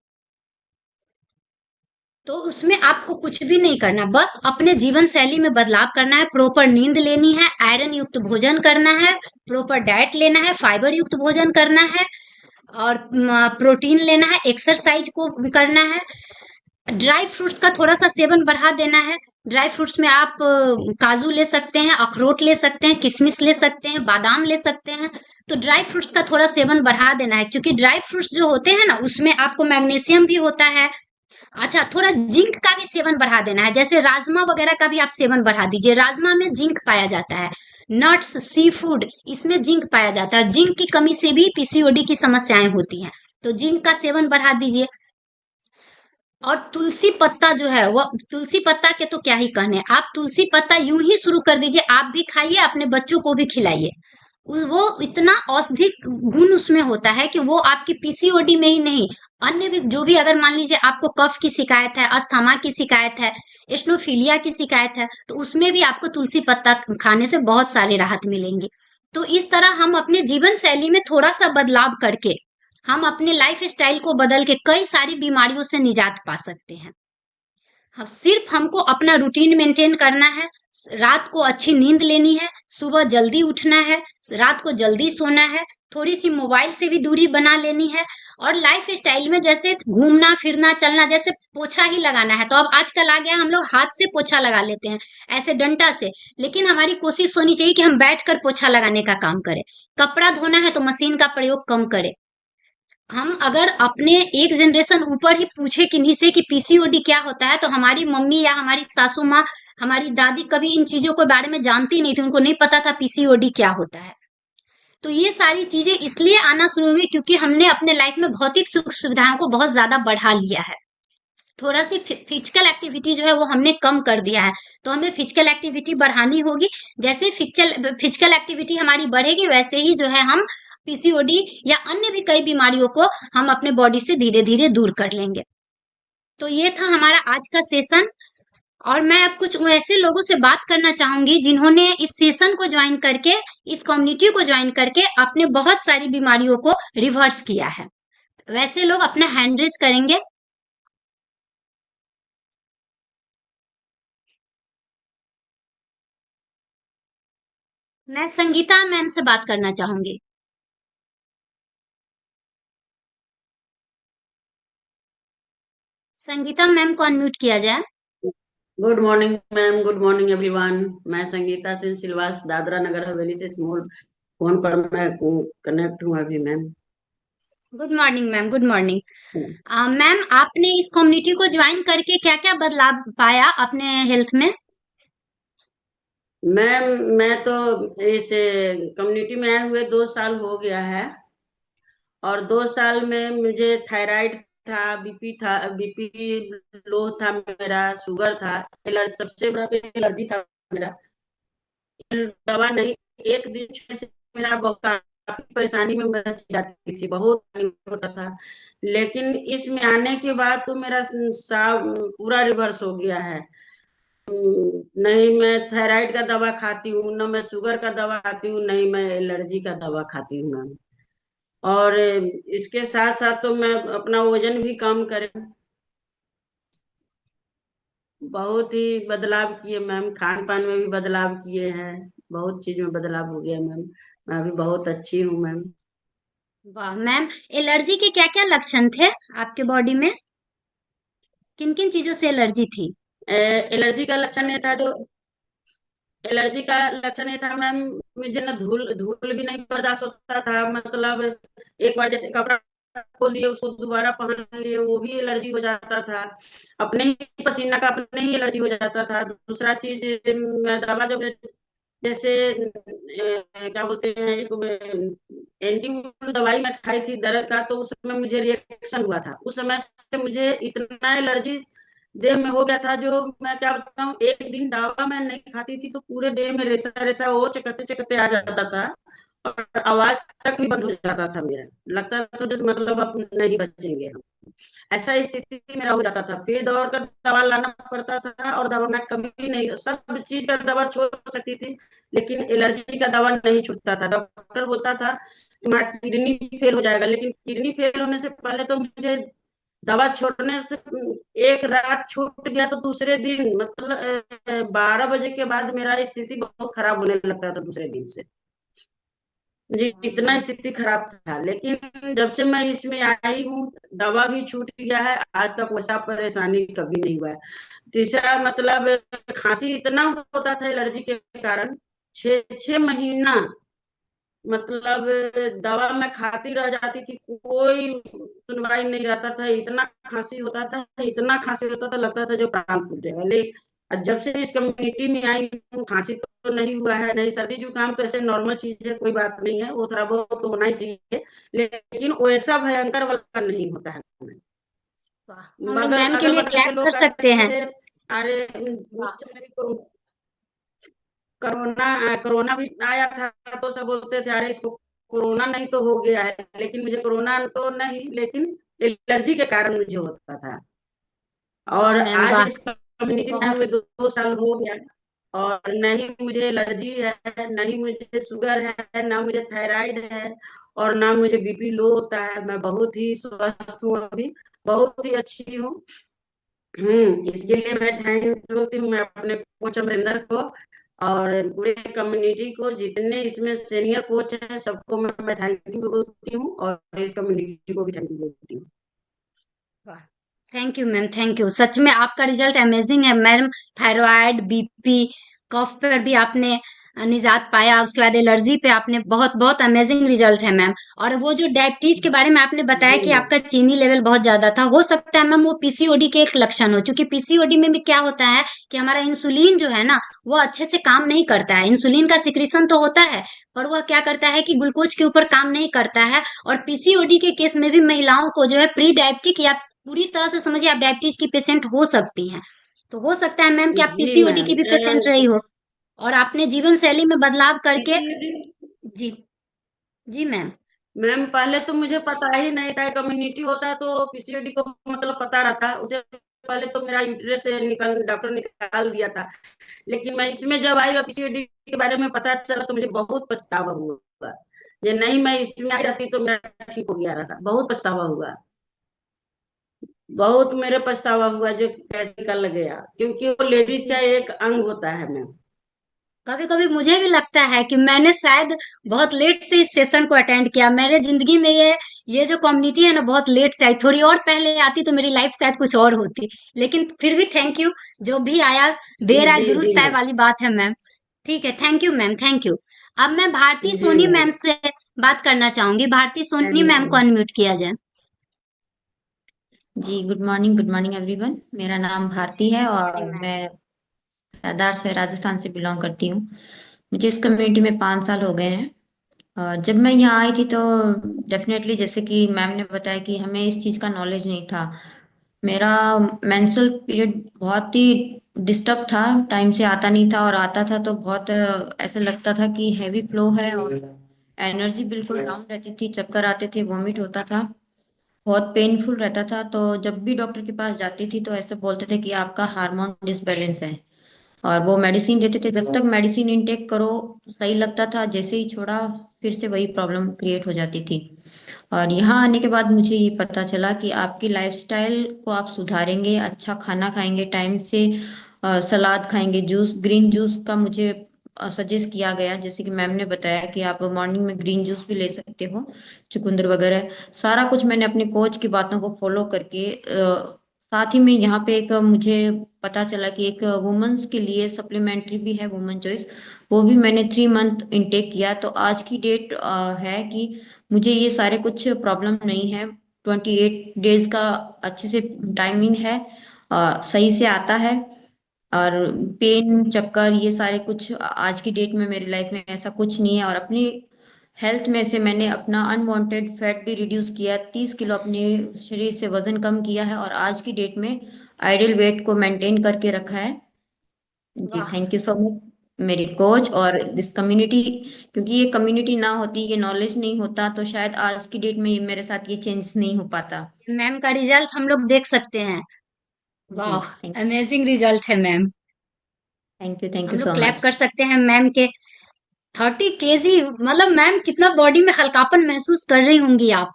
तो उसमें आपको कुछ भी नहीं करना, बस अपने जीवन शैली में बदलाव करना है। प्रॉपर नींद लेनी है, आयरन युक्त भोजन करना है, प्रॉपर डाइट लेना है, फाइबर युक्त भोजन करना है और प्रोटीन लेना है, एक्सरसाइज को करना है। ड्राई फ्रूट्स का थोड़ा सा सेवन बढ़ा देना है। ड्राई फ्रूट्स में आप काजू ले सकते हैं, अखरोट ले सकते हैं, किशमिश ले सकते हैं, बादाम ले सकते हैं। तो ड्राई फ्रूट्स का थोड़ा सेवन बढ़ा देना है, क्योंकि ड्राई फ्रूट्स जो होते हैं ना, उसमें आपको मैग्नीशियम भी होता है। अच्छा, थोड़ा जिंक का भी सेवन बढ़ा देना है, जैसे राजमा वगैरह का भी आप सेवन बढ़ा दीजिए। राजमा में जिंक पाया जाता है, नट्स, सी फूड, इसमें जिंक पाया जाता है। जिंक की कमी से भी पीसीओडी की समस्याएं होती हैं, तो जिंक का सेवन बढ़ा दीजिए। और तुलसी पत्ता जो है, वो तुलसी पत्ता के तो क्या ही कहने, आप तुलसी पत्ता यूं ही शुरू कर दीजिए, आप भी खाइए, अपने बच्चों को भी खिलाइए। वो इतना औषधिक गुण उसमें होता है कि वो आपकी पीसीओडी में ही नहीं, अन्य भी जो भी, अगर मान लीजिए आपको कफ की शिकायत है, अस्थमा की शिकायत है, एस्नोफिलिया की शिकायत है, तो उसमें भी आपको तुलसी पत्ता खाने से बहुत सारी राहत मिलेंगी। तो इस तरह हम अपने जीवन शैली में थोड़ा सा बदलाव करके, हम अपने लाइफ स्टाइल को बदल के कई सारी बीमारियों से निजात पा सकते हैं। हाँ, सिर्फ हमको अपना रूटीन मेंटेन करना है, रात को अच्छी नींद लेनी है, सुबह जल्दी उठना है, रात को जल्दी सोना है, थोड़ी सी मोबाइल से भी दूरी बना लेनी है। और लाइफ स्टाइल में जैसे घूमना फिरना चलना, जैसे पोछा ही लगाना है, तो अब आजकल आ गया हम लोग हाथ से पोछा लगा लेते हैं, ऐसे डंडा से। लेकिन हमारी कोशिश होनी चाहिए कि हम बैठकर पोछा लगाने का काम करें। कपड़ा धोना है तो मशीन का प्रयोग कम करें। हम अगर अपने एक जनरेशन ऊपर ही पूछे किन्हीं से कि पीसीओडी क्या होता है, तो हमारी मम्मी या हमारी सासू माँ, हमारी दादी कभी इन चीजों के बारे में जानती नहीं थी, उनको नहीं पता था पीसीओडी क्या होता है। तो ये सारी चीजें इसलिए आना शुरू हुई क्योंकि हमने अपने लाइफ में भौतिक सुख सुविधाओं को बहुत ज्यादा बढ़ा लिया है। थोड़ा सी फिजिकल एक्टिविटी जो है वो हमने कम कर दिया है, तो हमें फिजिकल एक्टिविटी बढ़ानी होगी। जैसे फिजिकल एक्टिविटी हमारी बढ़ेगी, वैसे ही जो है हम पीसीओडी या अन्य भी कई बीमारियों को हम अपने बॉडी से धीरे धीरे दूर कर लेंगे। तो ये था हमारा आज का सेशन। और मैं अब कुछ ऐसे लोगों से बात करना चाहूंगी जिन्होंने इस सेशन को ज्वाइन करके, इस कम्युनिटी को ज्वाइन करके अपने बहुत सारी बीमारियों को रिवर्स किया है। वैसे लोग अपना हैंड रेज करेंगे। मैं संगीता मैम से बात करना चाहूंगी। संगीता मैम को अनम्यूट किया जाए। Good morning ma'am, good morning everyone. मैं संगीता सिंह सिलवास, दादरा नगर हवेली से स्मॉल फोन पर मैं कनेक्ट हूँ अभी ma'am. Good morning ma'am, good morning. Ma'am, आपने इस कम्युनिटी को ज्वाइन करके क्या क्या बदलाव पाया अपने हेल्थ में? मैम, मैं तो इस कम्युनिटी में आए हुए 2 साल हो गया है, और 2 साल में मुझे थायराइड बीपी लो था मेरा, शुगर था, एलर्जी सबसे बड़ा तो एलर्जी था मेरा। दवा नहीं, एक दिन छुए से मेरा बहुत काफी परेशानी में मैं जाती थी, बहुत पानी होता था। लेकिन इसमें आने के बाद तो मेरा पूरा रिवर्स हो गया है। नहीं मैं थायराइड का दवा खाती हूँ, न मैं शुगर का दवा खाती हूँ, नहीं मैं एलर्जी का दवा खाती हूँ मैम। और इसके साथ साथ तो मैं अपना वजन भी कम करें, बहुत ही बदलाव किए मैम, खान पान में भी बदलाव किए हैं, बहुत चीज में बदलाव हो गया मैम। मैं अभी बहुत अच्छी हूँ मैम। वाह मैम, एलर्जी के क्या क्या लक्षण थे आपके बॉडी में? किन किन चीजों से एलर्जी थी? एलर्जी का लक्षण ये था जो एलर्जी का लक्षण ये था मैम, मुझे ना धूल धूल भी नहीं बर्दाश्त होता था, मतलब एक बार जैसे कपड़ा खोल दिए उसको दोबारा पहन लिए वो भी एलर्जी हो जाता था। अपने ही पसीना का अपने ही एलर्जी हो जाता था। दूसरा चीज, मैं दवा जब जैसे क्या बोलते हैं, एंटी दवाई मैं खाई थी दर्द का, तो उस समय मुझे रिएक्शन हुआ था। उस समय से मुझे इतना एलर्जी देह में हो गया था, जो मैं क्या बताऊं, एक दिन दवा मैं नहीं खाती थी तो पूरे देह में रेसा रेसा वो चकते चकते आ जाता था, और आवाज तक भी बंद हो जाता था मेरा, लगता था जैसे मतलब अब नहीं बचेंगे हम। ऐसा स्थिति मेरा हो जाता था, फिर दौड़ कर दवा लाना पड़ता था, और दवा मैं कभी नहीं, सब चीज का दवा छोड़ सकती थी लेकिन एलर्जी का दवा नहीं छूटता था। डॉक्टर बोलता था तुम्हारा किडनी फेल हो जाएगा, लेकिन किडनी फेल होने से पहले तो मुझे दवा छोड़ने से एक रात छूट गया तो दूसरे दिन मतलब 12 बजे के बाद मेरा स्थिति बहुत खराब होने लगता था दूसरे दिन से। जी हाँ इतना मैम। स्थिति खराब था, लेकिन जब से मैं इसमें आई हूँ दवा भी छूट गया है, आज तक वैसा परेशानी कभी नहीं हुआ है। तीसरा मतलब खांसी इतना होता था एलर्जी के कारण, 6 6 महीना मतलब दवा मैं खाती रह जाती थी, कोई सुनवाई नहीं रहता था, इतना खांसी होता था, इतना खांसी होता था, लगता था जो प्राण फूट जाएगा। लेकिन जब से इस कम्युनिटी में आई हूँ खांसी तो नहीं हुआ है, नहीं सर्दी जुकाम तो ऐसे नॉर्मल चीज है, कोई बात नहीं है, वो थोड़ा बहुत तो होना ही चाहिए, लेकिन वैसा भयंकर वाला नहीं होता है। वाह, हम लोग मगर मैम के अगल लिए बगल के क्लैप कर लोग सकते कहते हैं। थे अरे वाह। उस समय भी कोरोना कोरोना भी आया था, तो सब बोलते थे अरे इसको कोरोना नहीं तो हो गया है, लेकिन मुझे कोरोना तो नहीं, लेकिन एलर्जी के कारण मुझे होता था। वाह और मैम आज वाह। इस कम्युनिटी में आए बहुत। हुए 2 साल हो गया, और नहीं मुझे एलर्जी है, नहीं मुझे शुगर है, ना मुझे थायराइड है, और ना मुझे बीपी लो होता है। मैं बहुत ही स्वस्थ हूँ अभी, बहुत ही अच्छी हूँ। इसके लिए मैं थैंक बोलती हूँ मैं अपने कोच अमरिंदर को, और पूरे कम्युनिटी को, जितने इसमें सीनियर कोच हैं सबको मैं थैंक यू बोलती हूँ, और इस कम्युनिटी को भी थैंक यू बोलती हूँ। वाह, thank you ma'am, thank you. सच में आपका रिजल्ट अमेजिंग है मैम। थायराइड, बीपी, कफ पर भी आपने निजात पाया, उसके बाद एलर्जी पे आपने बहुत बहुत अमेजिंग रिजल्ट है मैम। और वो जो डायबिटीज के बारे में आपने बताया जी कि मैम। आपका चीनी लेवल बहुत ज्यादा था, हो सकता है मैम वो पीसीओडी के एक लक्षण हो, क्योंकि पीसीओडी में भी क्या होता है कि हमारा इंसुलिन जो है ना, वो अच्छे से काम नहीं करता है। इंसुलिन का सिक्रीशन तो होता है, पर वह क्या करता है कि ग्लूकोज के ऊपर काम नहीं करता है। और पीसीओडी के केस में भी महिलाओं को जो है प्री डायबिटिक या पूरी तरह से समझिए आप डायबिटीज की पेशेंट हो सकती हैं। तो हो सकता है मैम कि आप जी पीसीओडी मैम। की भी पेशेंट रही हो, और आपने जीवन शैली में बदलाव करके। पीसीओडी जी। जी मैम। मैम पहले तो मुझे पता ही नहीं था कम्युनिटी होता है, तो पीसीओडी को मतलब पता रहता, उसे पहले तो मेरा यूट्रस से निकल डॉक्टर निकाल दिया था। लेकिन मैं इसमें जब आई और पीसीओडी के बारे में पता चला तो मुझे बहुत पछतावा हुआ, ये नहीं मैं इसमें आई रहती तो मेरा ठीक हो गया रहता, बहुत पछतावा हुआ, बहुत मेरे पछतावा हुआ जो कैसे निकल गया, क्योंकि वो लेडीज का एक अंग होता है मैम। कभी कभी मुझे भी लगता है कि मैंने शायद बहुत लेट से इस सेशन को अटेंड किया। मेरे जिंदगी में ये जो कम्युनिटी है ना, बहुत लेट से आई। थोड़ी और पहले आती तो मेरी लाइफ शायद कुछ और होती। लेकिन फिर भी थैंक यू, जो भी आया। जी देर आए जी जी दुरुस्त आए मैम। वाली बात है मैम। ठीक है, thank you ma'am, thank you. अब मैं भारती जी सोनी मैम। मैम से बात करना चाहूंगी। भारती सोनी चलिए मैम को मैम। अनम्यूट किया जाए। जी गुड मॉर्निंग एवरीवन। मेरा नाम भारती है गुड और मॉर्निंग मैम। मैं सरदार से राजस्थान से बिलोंग करती हूँ। मुझे इस कम्युनिटी में 5 साल हो गए हैं जब मैं यहाँ आई थी तो डेफिनेटली जैसे कि मैम ने बताया कि हमें इस चीज़ का नॉलेज नहीं था। मेरा मेंस्ट्रुअल पीरियड बहुत ही डिस्टर्ब था, टाइम से आता नहीं था, और आता था तो बहुत ऐसा लगता था कि हैवी फ्लो है, और एनर्जी बिल्कुल डाउन रहती थी, चक्कर आते थे, वॉमिट होता था, बहुत पेनफुल रहता था। तो जब भी डॉक्टर के पास जाती थी तो ऐसे बोलते थे कि आपका हार्मोन डिसबैलेंस है, और वो मेडिसिन देते थे। जब तक मेडिसिन इनटेक करो सही लगता था, जैसे ही छोड़ा फिर से वही प्रॉब्लम क्रिएट हो जाती थी। और यहाँ आने के बाद मुझे ये पता चला कि आपकी लाइफस्टाइल को आप सुधारेंगे, अच्छा खाना खाएंगे, टाइम से सलाद खाएंगे, जूस, ग्रीन जूस का मुझे सजेस्ट किया गया। जैसे कि मैम ने बताया कि आप मॉर्निंग में ग्रीन जूस भी ले सकते हो, चुकंदर वगैरह, सारा कुछ मैंने अपने कोच की बातों को फॉलो करके साथ ही में यहाँ पे एक मुझे पता चला कि एक वुमेन्स के लिए सप्लीमेंट्री भी है, वुमेन चॉइस, वो भी मैंने 3 मंथ इनटेक किया। तो आज की डेट है कि मुझे ये सारे कुछ प्रॉब्लम नहीं है। 28 डेज का अच्छे से टाइमिंग है, सही से आता है, और पेन, चक्कर, ये सारे कुछ आज की डेट में मेरी लाइफ में ऐसा कुछ नहीं है। और अपनी हेल्थ में से मैंने अपना अनवांटेड फैट भी रिड्यूस किया, 30 किलो अपने शरीर से वजन कम किया है, और आज की डेट में आइडियल वेट को मेंटेन करके रखा है। जी, वाह। थैंक यू सो मच मेरे कोच और दिस कम्युनिटी। क्योंकि ये कम्युनिटी ना होती, ये नॉलेज नहीं होता, तो शायद आज की डेट में मेरे साथ ये चेंज नहीं हो पाता। मैम का रिजल्ट हम लोग देख सकते हैं। जी, वाह, अमेजिंग रिजल्ट है मैम। थैंक हम यू लोग सो क्लैप मच। कर सकते हैं मैम के। 30 केजी, मतलब मैम कितना बॉडी में हल्कापन महसूस कर रही होंगी आप।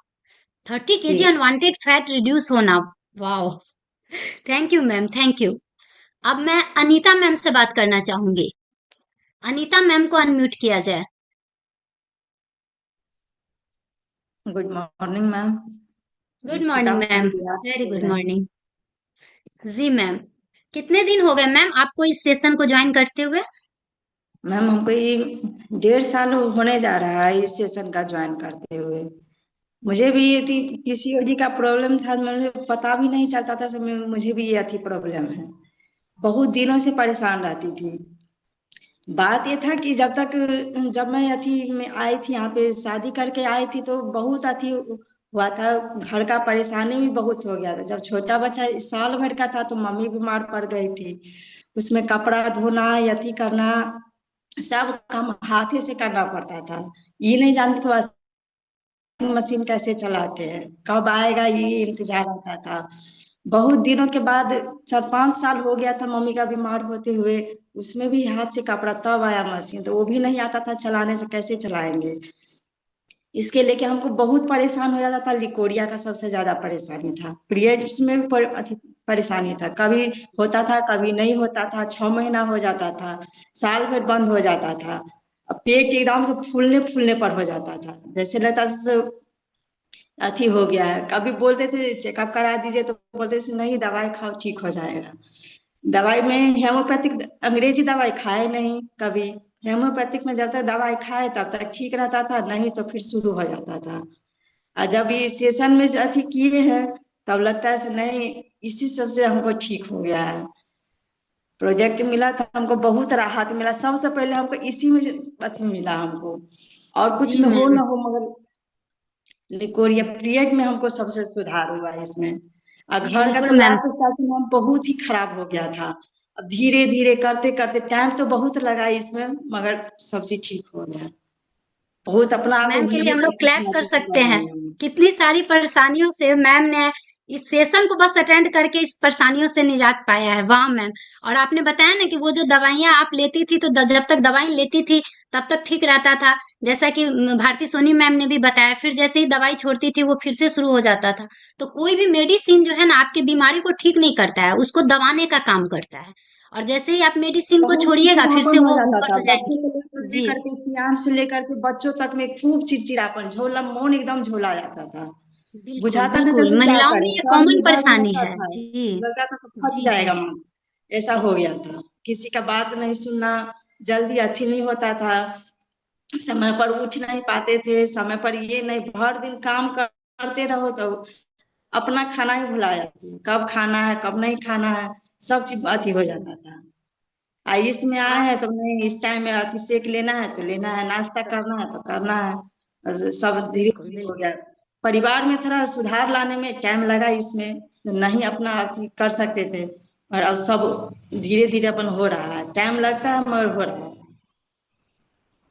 30 केजी जी, अनवांटेड फैट रिड्यूस होना। वाह। Thank you ma'am, thank you. अब मैं अनीता मैम से बात करना चाहूंगी। अनीता मैम को अनम्यूट किया जाए। Good morning ma'am. Good morning ma'am. Sitamarhi Bihar से वेरी बोल गुड रहे हैं। मॉर्निंग। जी मैम। कितने दिन हो गए मैम आपको इस सेशन को ज्वाइन करते हुए? मैम हमको ये 1.5 साल होने जा रहा है इस सेशन का ज्वाइन करते हुए। मुझे भी ये थी, पीसीओडी का प्रॉब्लम था, मुझे पता भी नहीं चलता था समय मुझे भी ये थी प्रॉब्लम है। बहुत दिनों से परेशान रहती थी। बात ये था कि जब मैं अथी में आई थी, यहाँ पे शादी करके आई थी, तो बहुत अथी हुआ था, घर का परेशानी भी बहुत हो गया था। जब छोटा बच्चा साल भर का था तो मम्मी बीमार पड़ गई थी। उसमें कपड़ा धोना, अथी करना, सब काम हाथे से करना पड़ता था। ये नहीं जानती कि वॉशिंग मशीन कैसे चलाते हैं, कब आएगा ये इंतजार रहता था। बहुत दिनों के बाद 4-5 साल हो गया था मम्मी का बीमार होते हुए। उसमें भी हाथ से कपड़ा, तब आया मशीन, तो वो भी नहीं आता था चलाने, से कैसे चलाएंगे। इसके लेके हमको बहुत परेशान हो जाता था। लिकोरिया का सबसे ज्यादा परेशानी था, पीरियड्स में भी परेशानी था। कभी होता था, कभी नहीं होता था, 6 महीना हो जाता था, साल भर बंद हो जाता था। अब पेट एकदम से फूलने फूलने पर हो जाता था, जैसे लगता था अथी हो गया है। कभी बोलते थे चेकअप करा दीजिए, तो बोलते थे नहीं, दवाई खाओ ठीक हो जाएगा। दवाई में हेमोपैथिक, अंग्रेजी दवाई खाए नहीं कभी। हेमोपैथिक में जब तक दवाई खाए तब तक ठीक रहता था, नहीं तो फिर शुरू हो जाता था। और जब ये सेशन में जो अथी किए हैं, तब लगता है से नहीं, इसी सबसे हमको ठीक हो गया है। प्रोजेक्ट मिला था हमको, बहुत राहत मिला। सबसे पहले हमको इसी में अथी मिला हमको, और कुछ जी में हो मैम। ना हो, मगर लिकोरिया पीरियड में हमको सबसे सुधार हुआ है इसमें। और जी घर का तो बिल्कुल मैम। लाइफ स्टाइल में बहुत ही खराब हो गया था। अब धीरे धीरे करते करते टाइम तो बहुत लगा इसमें, मगर सब चीज ठीक हो गया। बहुत अपना आप मैम के लिए हम लोग महसूस क्लैप कर सकते कर हैं। रहे हैं। कितनी सारी परेशानियों से मैम ने इस सेशन को बस अटेंड करके इस परेशानियों से निजात पाया है। वाह मैम। और आपने बताया ना कि वो जो दवाइयाँ आप लेती थी, तो जब तक दवाई लेती थी तब तक ठीक रहता था। जैसा कि भारती सोनी मैम ने भी बताया, फिर जैसे ही दवाई छोड़ती थी वो फिर से शुरू हो जाता था। तो कोई भी मेडिसिन जो है ना आपकी बीमारी को ठीक नहीं करता है, उसको दबाने का काम करता है। और जैसे ही आप मेडिसिन को बहुत छोड़िएगा फिर से चिड़चिड़ापन हो वो जाता ऊपर था, हो बच्चे जाएंगी। को लेकर जी लेकर के, सियान से लेकर के बच्चों तक में खूब चिड़चिड़ापन, झोला मन एकदम झोला जाता था। बिल्कुल बुझाता नहीं बिल्कुल, जैसे क्या महिलाओं में करे, ये सब कॉमन निर्भर हो परेशानी जाता है। था। जी लगता था सब फट जी जी। जाएगा मन, ऐसा हो गया था। किसी का बात नहीं सुनना, जल्दी अच्छी नहीं होता था, समय पर उठ नहीं पाते थे, समय पर ये नहीं, भर दिन काम करते रहो तो अपना खाना ही भुला जाते हैं, कब खाना है कब नहीं खाना है, सब चीज अथी हो जाता था। इसमें आए आप हैं तो नहीं, इस टाइम में अथी सेक लेना है तो लेना है, नाश्ता करना है तो करना है। और सब धीरे बिल्कुल धीरे हो बिल्कुल गया। परिवार में थोड़ा सुधार लाने में टाइम लगा, इसमें नहीं अपना आप कर सकते थे, और अब सब धीरे धीरे अपन हो रहा है, टाइम लगता है मगर हो रहा है।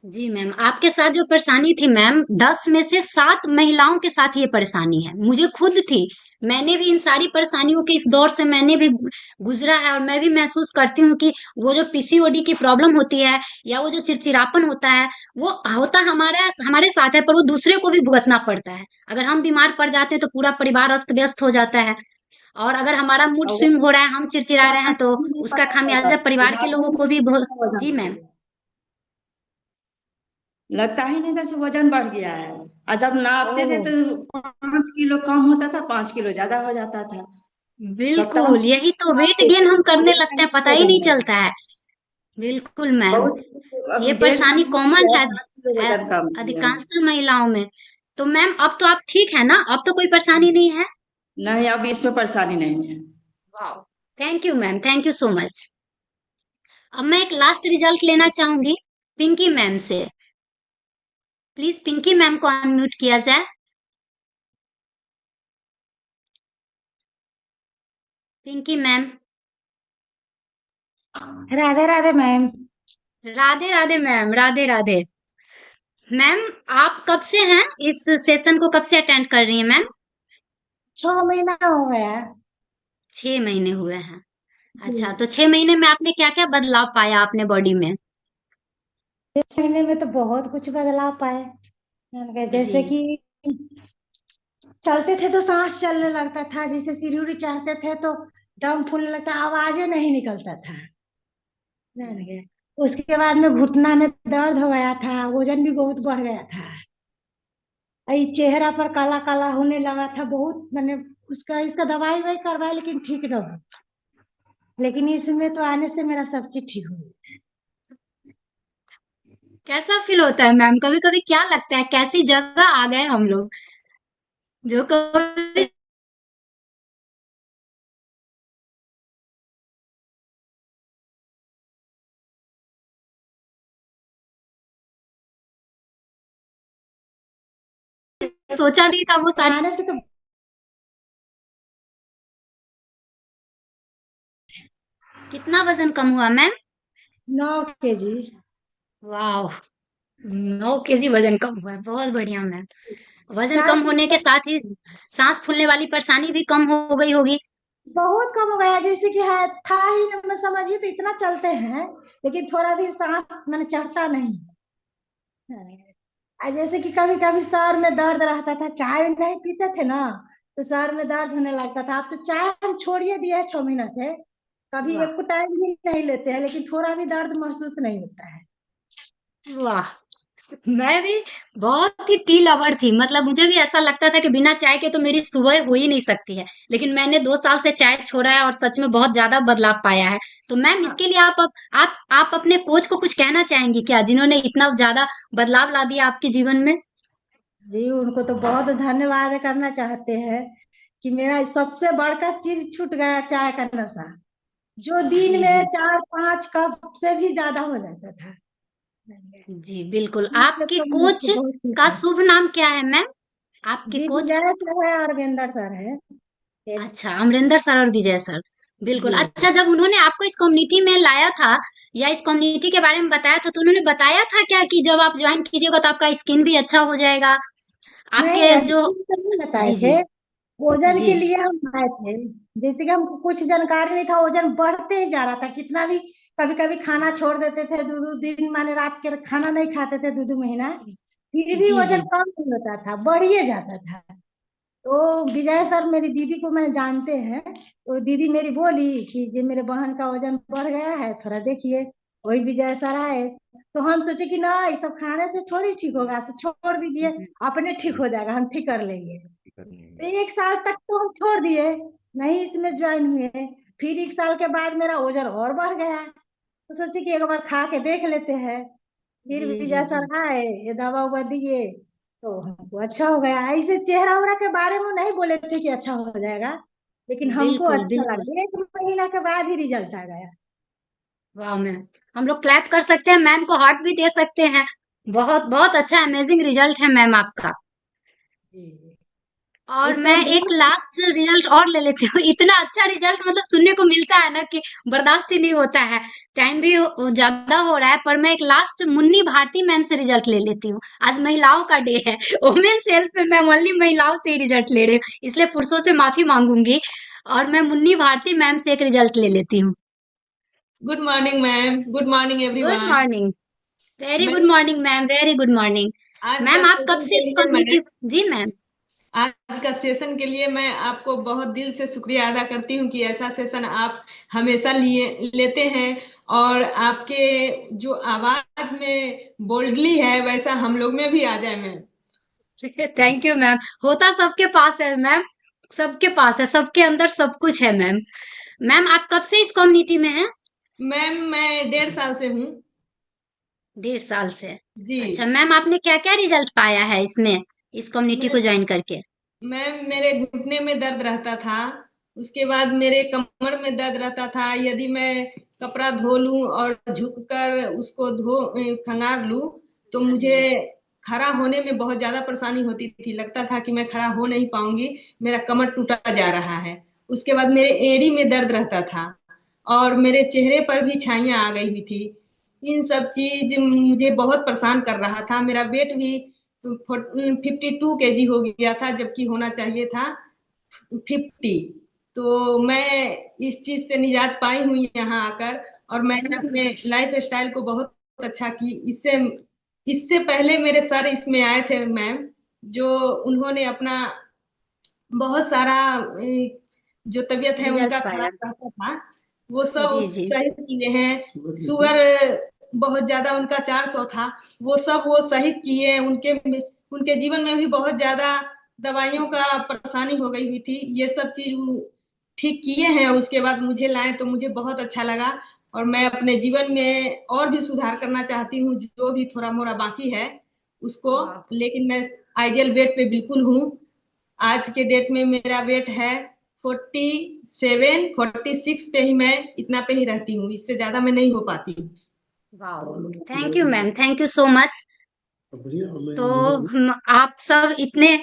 जी मैम, आपके साथ जो परेशानी थी मैम, 10 में से 7 महिलाओं के साथ ये परेशानी है। मुझे खुद थी, मैंने भी इन सारी परेशानियों के इस दौर से मैंने भी गुजरा है, और मैं भी महसूस करती हूँ कि वो जो पीसीओडी की प्रॉब्लम होती है, या वो जो चिड़चिड़ापन होता है, वो होता हमारा हमारे साथ है, पर वो दूसरे को भी भुगतना पड़ता है। अगर हम बीमार पड़ जाते हैं तो पूरा परिवार अस्त व्यस्त हो जाता है, और अगर हमारा मूड और वो स्विंग हो रहा है, हम चिड़चिड़ा रहे हैं, तो नहीं उसका पता चलता, खामियाजा परिवार के ज्यादा लोगों ही को भी वजन जी बढ़ मैम। गया। लगता ही नहीं था कि वजन बढ़ गया है, और जब नापते थे ओह, तो 5 किलो कम होता था, 5 किलो ज्यादा हो जाता था। सप्ताह बिल्कुल, यही तो वेट नापते गेन थे, हम करने वजन लगते हैं, पता ही वजन नहीं बढ़ चलता गया। है। बिल्कुल मैम, बहुत ये अब 1.5 साल परेशानी हो कॉमन गया, है 7 किलो है वजन कम किया है। अधिकांशतः महिलाओं में। तो मैम, अब तो आप ठीक है ना? अब तो कोई परेशानी नहीं है? नहीं, अब इसमें परेशानी नहीं है। वाह, thank you ma'am, thank you so much. अब मैं एक लास्ट रिजल्ट लेना चाहूंगी पिंकी मैम से। प्लीज पिंकी मैम को अनम्यूट किया जाए। Pinky ma'am. Radhe Radhe ma'am. Radhe Radhe ma'am, Radhe Radhe. Ma'am, आप कब से हैं इस सेशन को, कब से अटेंड कर रही हैं मैम? 6 महीना हो गया। 6 महीने हुए हैं। जी। अच्छा, तो 6 महीने में आपने क्या क्या बदलाव पाया अपने बॉडी में? 6 महीने में तो बहुत कुछ बदलाव पाए। जी। जैसे कि चलते थे तो सांस चलने लगता था, जैसे सीढ़ी उड़ी चढ़ते थे तो दम फूलने लगता, आवाजें नहीं निकलता था। जान गए। उसके बाद में घुटना में दर्द हो गया था, वजन भी बहुत बढ़ गया था। ये चेहरा पर काला काला होने लगा था बहुत, मैंने उसका इसका दवाई वही करवाई लेकिन ठीक न हो। लेकिन इसमें तो आने से मेरा सब चीज ठीक हो गया। कैसा फील होता है मैम? कभी कभी क्या लगता है कैसी जगह आ गए हम लोग, जो कभी सोचा नहीं था वो सारी। आने से तो कितना वजन कम हुआ मैम? 9 केजी। वाह, 9 केजी वजन कम हुआ है, बहुत बढ़िया मैम। वजन चार कम होने के किलो साथ ही सांस फूलने वाली परेशानी भी कम हो गई होगी। बहुत कम हो गया, जैसे कि है था ही ना, मैं समझिए तो इतना चलते हैं लेकिन थोड़ा भी सांस मैंने चढ़ता नहीं। जैसे कि कभी कभी सर में दर्द रहता था, चाय नहीं पीते थे ना, तो सर में दर्द होने लगता था। अब तो चाय हम छोड़िए दिए है 6 महीना से, कभी वाह, एक टाइम भी नहीं लेते हैं, लेकिन थोड़ा भी दर्द महसूस नहीं होता है। वाह। मैं भी बहुत ही टी लवर थी, मतलब मुझे भी ऐसा लगता था कि बिना चाय के तो मेरी सुबह हो ही नहीं सकती है। लेकिन मैंने 2 साल से चाय छोड़ा है, और सच में बहुत ज्यादा बदलाव पाया है। तो मैम, इसके लिए आप अपने कोच को कुछ कहना चाहेंगी क्या, जिन्होंने इतना ज्यादा बदलाव ला दिया आपके जीवन में? जी, उनको तो बहुत धन्यवाद करना चाहते हैं कि मेरा सबसे बड़का चीज छूट गया, चाय का नशा, जो दिन जी में जी 4-5 कप से भी ज्यादा हो जाता था। जी, बिल्कुल। इससे आपके तो कोच मुझको बहुत खुश का है। शुभ नाम क्या है मैम? आपके जी, कोच? विजय सर है और गेंदर सर है। अच्छा, अमरिंदर सर और विजय सर। बिल्कुल। जी। अच्छा, जब उन्होंने आपको इस कम्युनिटी में लाया था, या इस कम्युनिटी के बारे में बताया था, तो उन्होंने बताया था क्या कि जब आप ज्वाइन कीजिएगा तो आपका स्किन भी अच्छा हो जाएगा? नहीं, आपके जो स्कूल तो नहीं बताए जी थे। जी वजन जी के लिए हम आए थे। जैसे कि हमको कुछ जानकारी नहीं था, वजन बढ़ते ही जा रहा था कितना भी। कभी कभी खाना छोड़ देते थे, 2-2 दिन माने रात के खाना नहीं खाते थे, 2-2 महीना, फिर भी जी जी वजन कम नहीं होता था, बढ़िए जाता था। तो विजय सर मेरी दीदी को मैं जानते हैं, तो दीदी मेरी बोली कि ये मेरे बहन का वजन बढ़ गया है, थोड़ा देखिए। वही विजय सर आए, तो हम सोचे कि ना, ये सब खाने से थोड़ी ठीक होगा, तो छोड़ दीजिए, अपने ठीक हो जाएगा, हम ठीक कर लेंगे। तो 1 साल तक तो हम छोड़ दिए, नहीं इसमें ज्वाइन हुए। फिर 1 साल के बाद मेरा वजन और बढ़ गया, तो सोचे कि एक बार खा के देख लेते हैं। फिर जी भी जी जैसा जी, रहा है, ये दवा उवा दिए तो हमको अच्छा हो गया। ऐसे चेहरा उहरा के बारे में नहीं बोले थे कि अच्छा हो जाएगा, लेकिन हमको बिल्कुल अच्छा बिल्कुल। लगा, 1 महीना के बाद ही रिजल्ट आ गया। वाह मैम, हम लोग क्लैप कर सकते हैं, मैम को हार्ट भी दे सकते हैं। बहुत बहुत अच्छा अमेजिंग रिजल्ट है मैम आपका। जी और इसका मैं एक बहुत लास्ट रिजल्ट और ले लेती हूँ। इतना अच्छा रिजल्ट मतलब सुनने को मिलता है ना कि बर्दाश्त ही नहीं होता है। टाइम भी ज्यादा हो रहा है, पर मैं एक लास्ट मुन्नी भारती मैम से रिजल्ट ले लेती हूँ। आज महिलाओं का डे है, वुमेन्स हेल्थ पे मैं ओनली महिलाओं से ही रिजल्ट ले रही हूँ, इसलिए पुरुषों से माफी मांगूंगी। और मैं मुन्नी भारती मैम से एक रिजल्ट ले लेती हूँ। Good morning ma'am, good morning good everyone. Morning. Very मैं good morning ma'am, very good morning. आज का मैम आप कब सेशन से के इस लिए मैं कम्युनिटी। जी मैम। आज का सेशन के लिए मैं आपको बहुत दिल से शुक्रिया अदा करती हूँ कि ऐसा सेशन आप हमेशा लिए लेते हैं, और आपके जो आवाज में बोल्डली है वैसा हम लोग में भी आ जाए मैम। Thank you ma'am. होता सबके पास है मैम, सबके पास है, सबके अंदर सब कुछ है मैम। मैम आप कब से इस कम्युनिटी में हैं। मैम मैं 1.5 साल से हूँ 1.5 साल से। जी। अच्छा मैम, आपने क्या क्या रिजल्ट पाया है इसमें, इस कम्युनिटी को ज्वाइन करके। मैम मेरे घुटने में दर्द रहता था, उसके बाद मेरे कमर में दर्द रहता था। यदि मैं कपड़ा धो लूं और झुककर उसको खंगार लूं तो मुझे खड़ा होने में बहुत ज्यादा परेशानी होती थी, लगता था कि मैं खड़ा हो नहीं पाऊंगी, मेरा कमर टूटा जा रहा है। उसके बाद मेरे एड़ी में दर्द रहता था और मेरे चेहरे पर भी छाइयां आ गई हुई थी। इन सब चीज मुझे बहुत परेशान कर रहा था। मेरा वेट भी 52 kg हो गया था, जबकि होना चाहिए था 50। तो मैं इस चीज से निजात पाई हूँ यहाँ आकर, और मैंने अपने लाइफ स्टाइल को बहुत अच्छा की। इससे इससे पहले मेरे सर इसमें आए थे मैम, जो उन्होंने अपना बहुत सारा जो तबीयत है रिजल्ट उनका पाया। खराब रहता था, वो सब जी जी। सही किए हैं। शुगर बहुत ज्यादा उनका 400 था, वो सब वो सही किए। उनके जीवन में भी बहुत ज्यादा दवाइयों का परेशानी हो गई हुई थी, ये सब चीज ठीक किए हैं। उसके बाद मुझे लाए तो मुझे बहुत अच्छा लगा, और मैं अपने जीवन में और भी सुधार करना चाहती हूँ, जो भी थोड़ा मोड़ा बाकी है उसको। वाह। लेकिन मैं आइडियल वेट पे बिल्कुल हूँ। आज के डेट में मेरा वेट है 47, 46 पे ही, मैं इतना पे ही रहती हूँ, इससे ज्यादा मैं नहीं हो पाती। वाह, thank you ma'am, thank you so much. तो आप सब इतने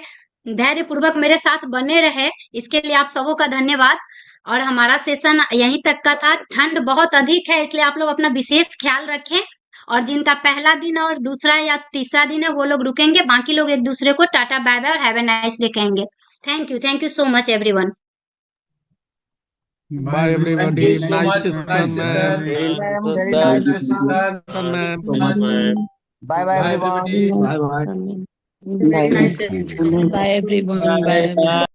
धैर्य पूर्वक मेरे साथ बने रहे, इसके लिए आप सबों का धन्यवाद। और हमारा सेशन यहीं तक का था। ठंड बहुत अधिक है, इसलिए आप लोग अपना विशेष ख्याल रखें। और जिनका पहला दिन और दूसरा या तीसरा दिन है वो लोग रुकेंगे, बाकी लोग एक दूसरे को टाटा बाय बाय और हैव ए नाइस डे कहेंगे। Thank you so much everyone. Bye everybody. Thank you so Nice much, session, nice ma'am. session. Very ma'am good very sir. Nice Nice session. Session, ma'am. So much, ma'am. Bye bye Bye everyone. everybody. Bye bye. Very nice session. Bye everyone. Bye. Bye.